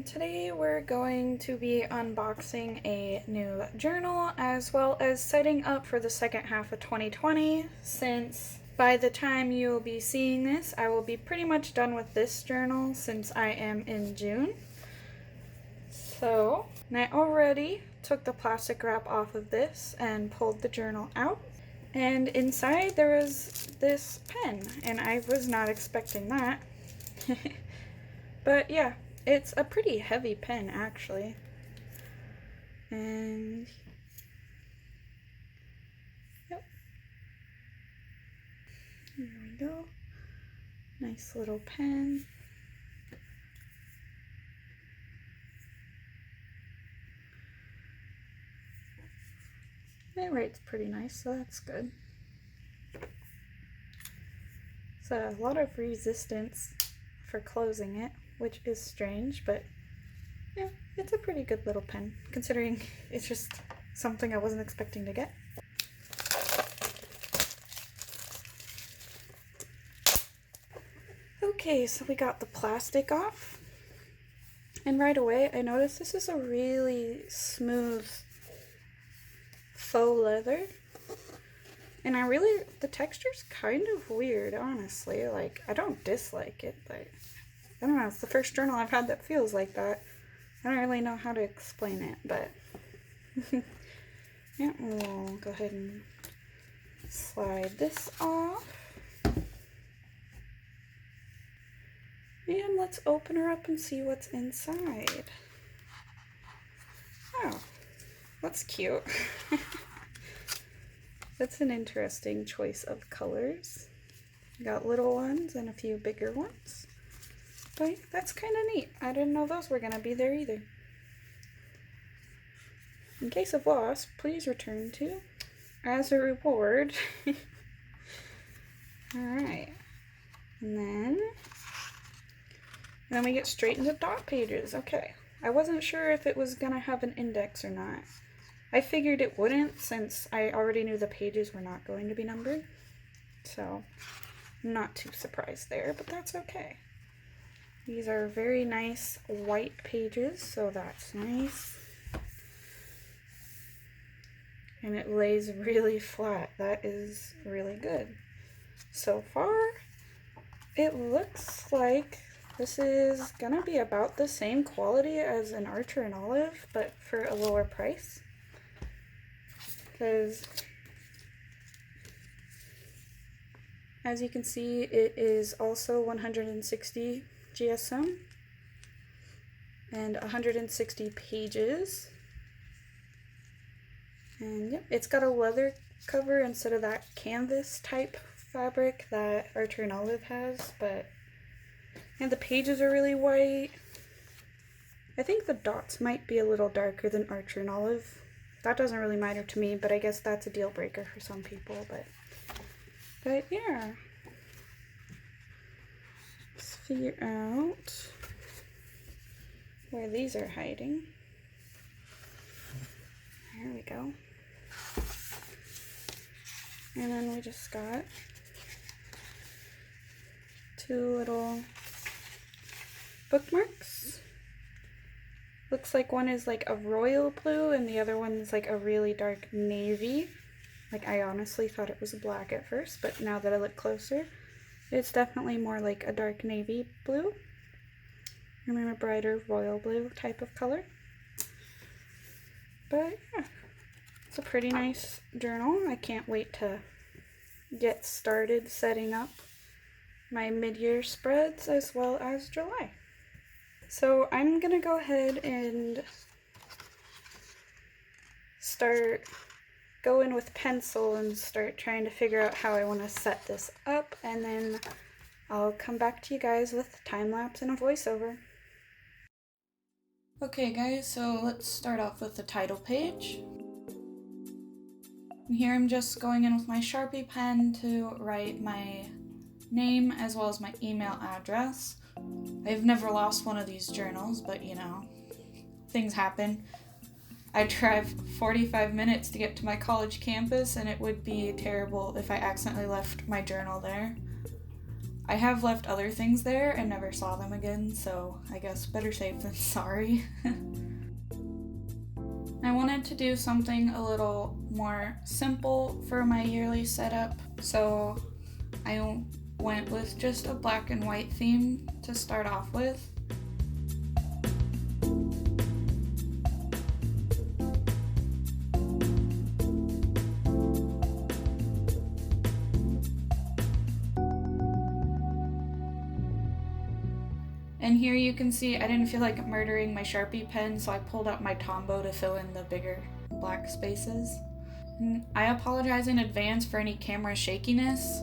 Today we're going to be unboxing a new journal as well as setting up for the second half of 2020, since by the time you'll be seeing this I will be pretty much done with this journal since I am in June. So, and I already took the plastic wrap off of this and pulled the journal out, and inside there was this pen and I was not expecting that. But yeah, it's a pretty heavy pen actually. And yep. There we go. Nice little pen. It writes pretty nice, so that's good. It's a lot of resistance for closing it, which is strange, but yeah, it's a pretty good little pen, considering it's just something I wasn't expecting to get. Okay, so we got the plastic off, and right away I noticed this is a really smooth faux leather, and the texture's kind of weird, honestly. Like, I don't dislike it, but I don't know, it's the first journal I've had that feels like that. I don't really know how to explain it, but yeah, we'll go ahead and slide this off. And let's open her up and see what's inside. Oh, that's cute. That's an interesting choice of colors. We got little ones and a few bigger ones. But that's kind of neat. I didn't know those were going to be there either. In case of loss, please return to as a reward. Alright. And then we get straight into dot pages. Okay. I wasn't sure if it was going to have an index or not. I figured it wouldn't, since I already knew the pages were not going to be numbered. So, I'm not too surprised there, but that's okay. These are very nice white pages, so that's nice. And it lays really flat. That is really good. So far, it looks like this is gonna be about the same quality as an Archer and Olive, but for a lower price. Because as you can see, it is also 160 GSM and 160 pages. And yep, it's got a leather cover instead of that canvas type fabric that Archer and Olive has, but and the pages are really white. I think the dots might be a little darker than Archer and Olive. That doesn't really matter to me, but I guess that's a deal breaker for some people. But yeah, let's figure out where these are hiding. There we go. And then we just got two little bookmarks. Looks like one is like a royal blue and the other one is like a really dark navy. Like, I honestly thought it was black at first, but now that I look closer, it's definitely more like a dark navy blue and then a brighter royal blue type of color. But yeah, it's a pretty nice journal. I can't wait to get started setting up my mid-year spreads as well as July. So I'm gonna go ahead and start going with pencil and start trying to figure out how I want to set this up, and then I'll come back to you guys with time lapse and a voiceover. Okay guys, so let's start off with the title page. And here I'm just going in with my Sharpie pen to write my name as well as my email address. I've never lost one of these journals, but you know, things happen. I drive 45 minutes to get to my college campus, and it would be terrible if I accidentally left my journal there. I have left other things there and never saw them again, so I guess better safe than sorry. I wanted to do something a little more simple for my yearly setup, so I went with just a black and white theme to start off with. And here you can see I didn't feel like murdering my Sharpie pen, so I pulled out my Tombow to fill in the bigger black spaces. And I apologize in advance for any camera shakiness.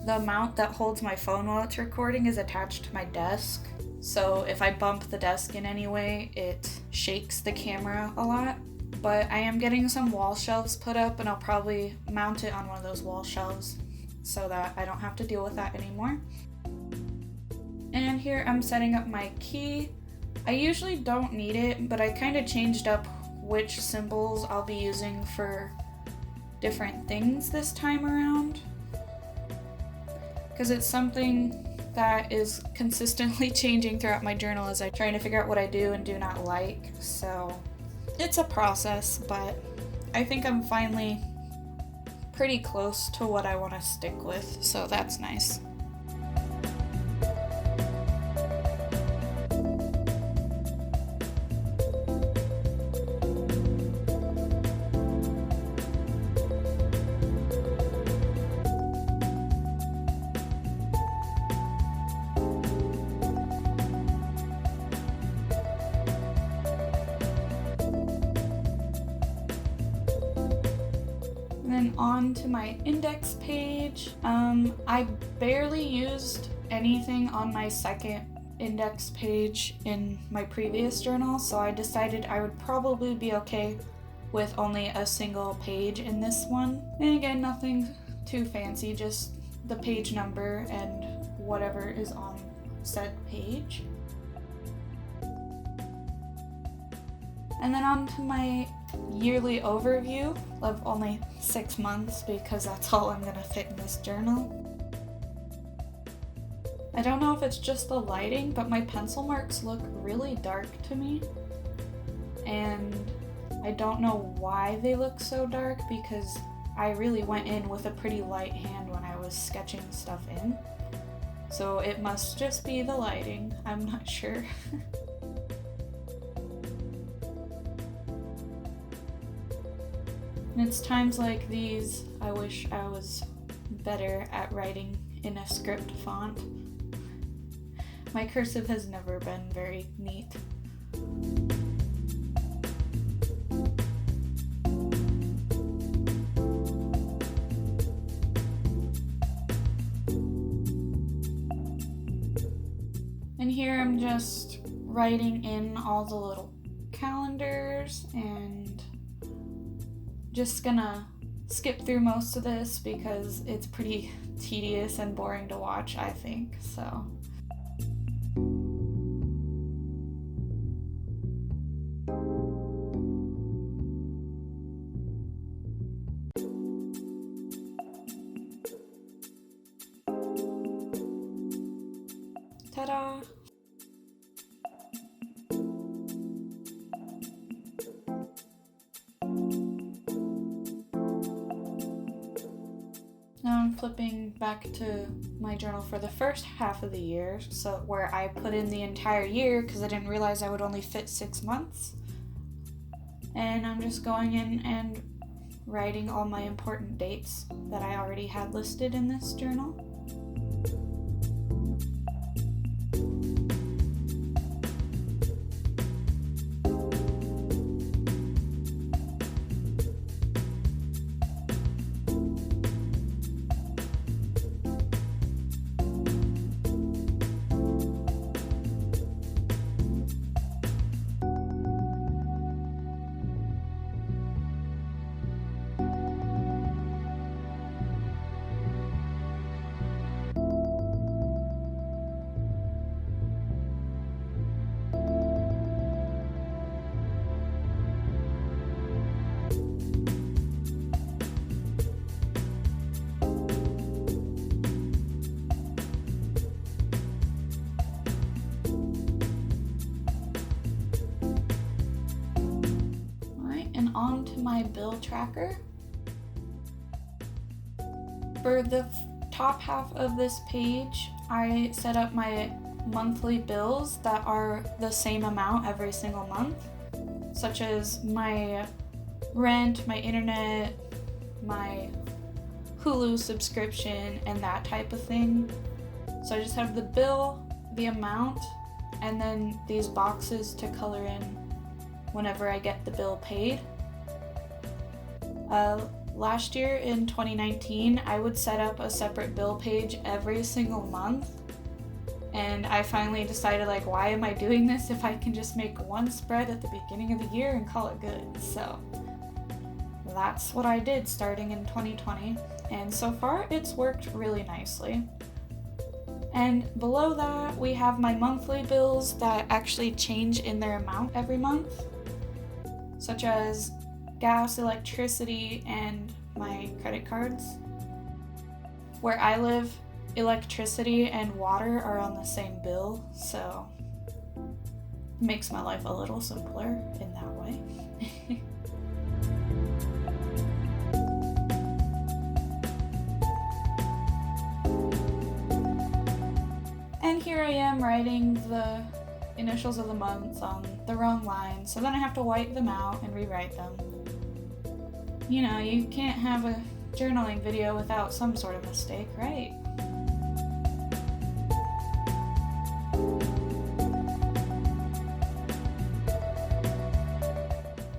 The mount that holds my phone while it's recording is attached to my desk, so if I bump the desk in any way, it shakes the camera a lot. But I am getting some wall shelves put up, and I'll probably mount it on one of those wall shelves so that I don't have to deal with that anymore. And here I'm setting up my key. I usually don't need it, but I kind of changed up which symbols I'll be using for different things this time around, because it's something that is consistently changing throughout my journal as I'm trying to figure out what I do and do not like. So it's a process, but I think I'm finally pretty close to what I want to stick with, so that's nice. Then on to my index page. I barely used anything on my second index page in my previous journal, so I decided I would probably be okay with only a single page in this one. And again, nothing too fancy, just the page number and whatever is on said page. And then on to my yearly overview of only 6 months, because that's all I'm gonna fit in this journal. I don't know if it's just the lighting, but my pencil marks look really dark to me. And I don't know why they look so dark, because I really went in with a pretty light hand when I was sketching stuff in. So it must just be the lighting, I'm not sure. And it's times like these I wish I was better at writing in a script font. My cursive has never been very neat. And here I'm just writing in all the little calendars, and just gonna skip through most of this because it's pretty tedious and boring to watch, I think, so. Ta-da! Now I'm flipping back to my journal for the first half of the year, so where I put in the entire year because I didn't realize I would only fit 6 months. And I'm just going in and writing all my important dates that I already had listed in this journal. my bill tracker. For the top half of this page, I set up my monthly bills that are the same amount every single month, such as my rent, my internet, my Hulu subscription, and that type of thing. So I just have the bill, the amount, and then these boxes to color in whenever I get the bill paid. Last year in 2019, I would set up a separate bill page every single month, and I finally decided, like, why am I doing this if I can just make one spread at the beginning of the year and call it good? So that's what I did starting in 2020, and so far it's worked really nicely. And below that, we have my monthly bills that actually change in their amount every month, such as gas, electricity, and my credit cards. Where I live, electricity and water are on the same bill, so it makes my life a little simpler in that way. And here I am writing the initials of the months on the wrong line, so then I have to white them out and rewrite them. You know, you can't have a journaling video without some sort of mistake, right?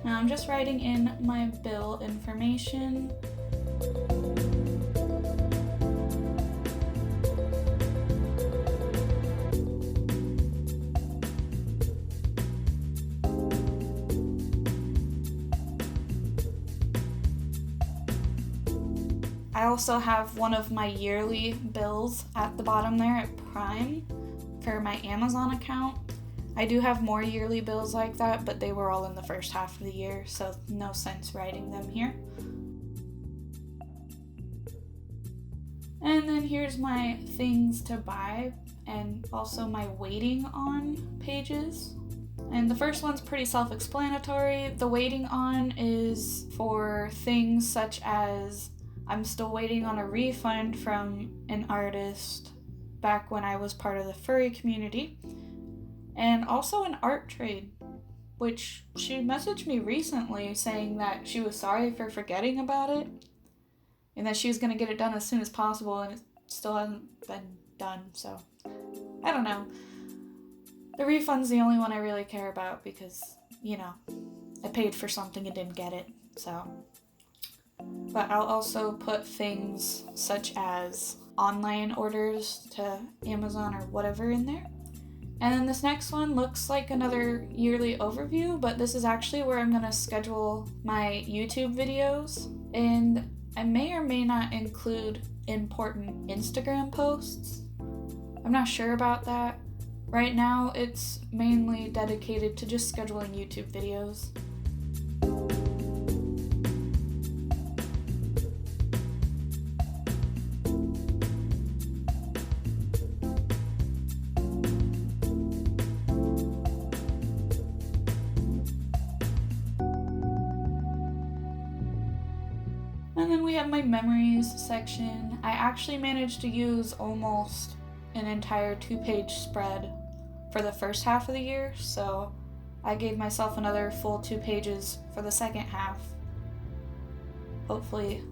Now I'm just writing in my bill information. I also have one of my yearly bills at the bottom there at Prime for my Amazon account. I do have more yearly bills like that, but they were all in the first half of the year, so no sense writing them here. And then here's my things to buy and also my waiting on pages. And the first one's pretty self-explanatory. The waiting on is for things such as I'm still waiting on a refund from an artist back when I was part of the furry community, and also an art trade, which she messaged me recently saying that she was sorry for forgetting about it and that she was going to get it done as soon as possible, and it still hasn't been done, so I don't know. The refund's the only one I really care about because, you know, I paid for something and didn't get it, so. But I'll also put things such as online orders to Amazon or whatever in there. And then this next one looks like another yearly overview, but this is actually where I'm going to schedule my YouTube videos. And I may or may not include important Instagram posts. I'm not sure about that. Right now, it's mainly dedicated to just scheduling YouTube videos. And then we have my memories section. I actually managed to use almost an entire 2-page spread for the first half of the year, so I gave myself another full 2 pages for the second half. Hopefully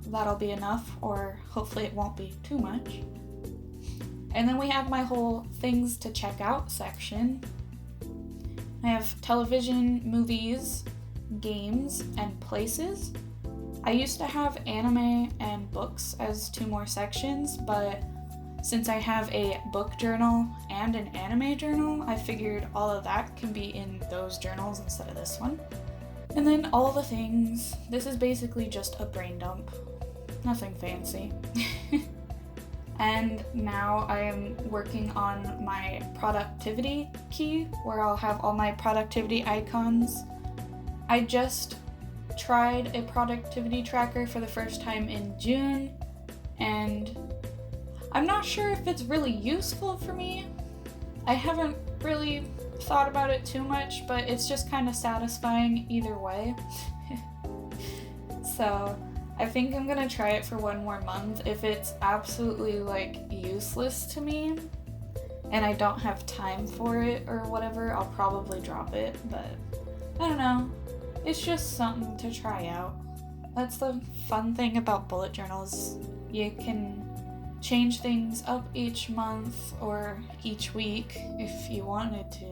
that'll be enough, or hopefully it won't be too much. And then we have my whole things to check out section. I have television, movies, games, and places. I used to have anime and books as 2 more sections, but since I have a book journal and an anime journal, I figured all of that can be in those journals instead of this one. And then all the things. This is basically just a brain dump. Nothing fancy. And now I am working on my productivity key, where I'll have all my productivity icons. I just tried a productivity tracker for the first time in June, and I'm not sure if it's really useful for me. I haven't really thought about it too much, but it's just kind of satisfying either way. So I think I'm gonna try it for 1 more month. If it's absolutely like useless to me and I don't have time for it or whatever, I'll probably drop it, but I don't know. It's just something to try out. That's the fun thing about bullet journals. You can change things up each month or each week if you wanted to.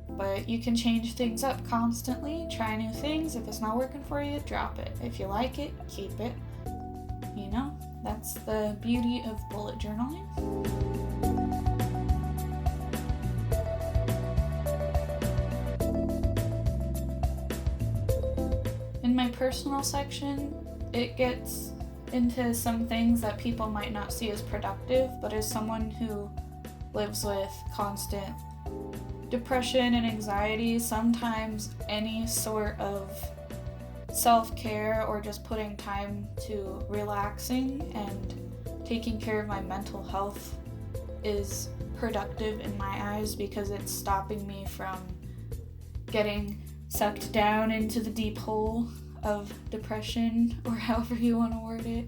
But you can change things up constantly, try new things. If it's not working for you, drop it. If you like it, keep it. You know, that's the beauty of bullet journaling. In my personal section, it gets into some things that people might not see as productive, but as someone who lives with constant depression and anxiety, sometimes any sort of self-care or just putting time to relaxing and taking care of my mental health is productive in my eyes because it's stopping me from getting sucked down into the deep hole of depression, or however you want to word it,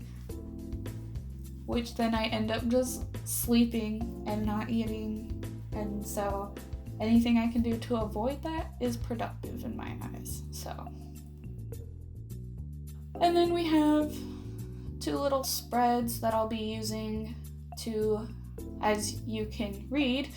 which then I end up just sleeping and not eating, and so anything I can do to avoid that is productive in my eyes. So, and then we have 2 little spreads that I'll be using to, as you can read,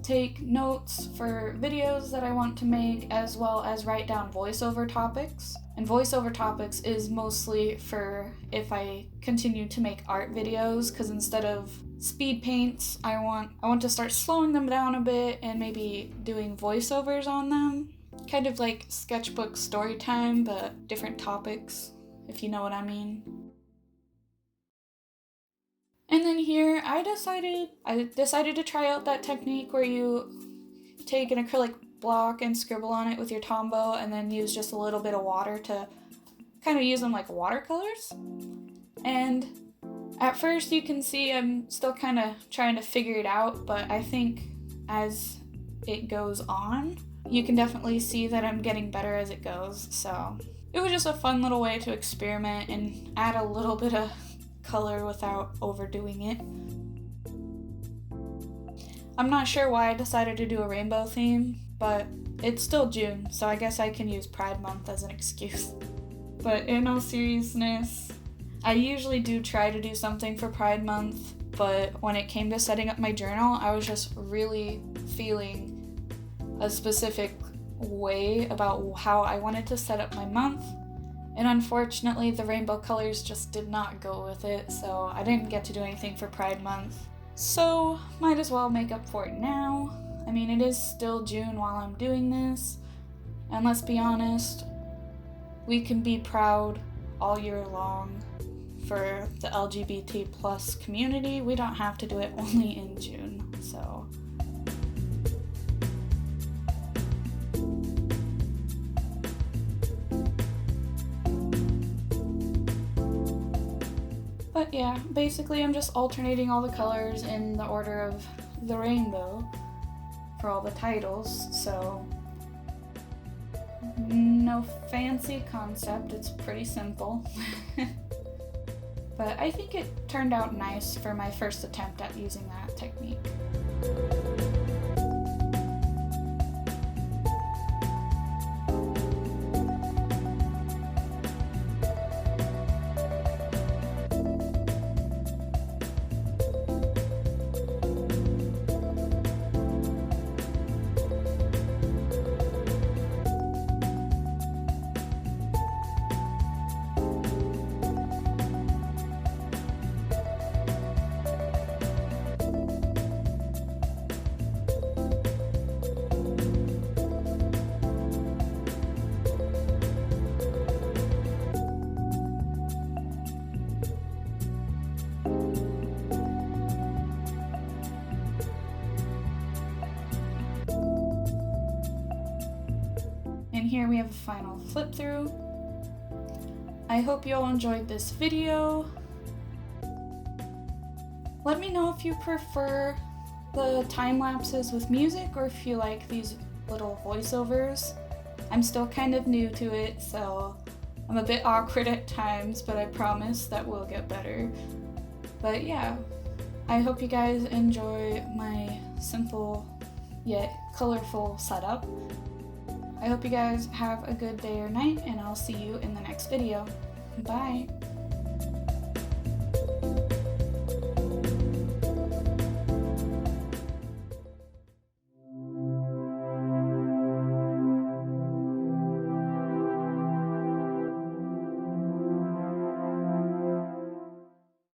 take notes for videos that I want to make, as well as write down voiceover topics. And voiceover topics is mostly for if I continue to make art videos, because instead of speed paints, I want to start slowing them down a bit and maybe doing voiceovers on them. Kind of like sketchbook story time, but different topics, if you know what I mean. And then here, I decided to try out that technique where you take an acrylic block and scribble on it with your Tombow and then use just a little bit of water to kind of use them like watercolors. And at first you can see I'm still kind of trying to figure it out, but I think as it goes on, you can definitely see that I'm getting better as it goes. So it was just a fun little way to experiment and add a little bit of color without overdoing it. I'm not sure why I decided to do a rainbow theme, but it's still June, so I guess I can use Pride Month as an excuse. But in all seriousness, I usually do try to do something for Pride Month, but when it came to setting up my journal, I was just really feeling a specific way about how I wanted to set up my month. And unfortunately, the rainbow colors just did not go with it, so I didn't get to do anything for Pride Month. So, might as well make up for it now. I mean, it is still June while I'm doing this, and let's be honest, we can be proud all year long for the LGBT plus community. We don't have to do it only in June, so. But yeah, basically I'm just alternating all the colors in the order of the rainbow for all the titles, so no fancy concept, it's pretty simple. But I think it turned out nice for my first attempt at using that technique. And here we have a final flip through. I hope you all enjoyed this video. Let me know if you prefer the time lapses with music or if you like these little voiceovers. I'm still kind of new to it, so I'm a bit awkward at times, but I promise that will get better. But yeah, I hope you guys enjoy my simple yet colorful setup. I hope you guys have a good day or night, and I'll see you in the next video. Bye!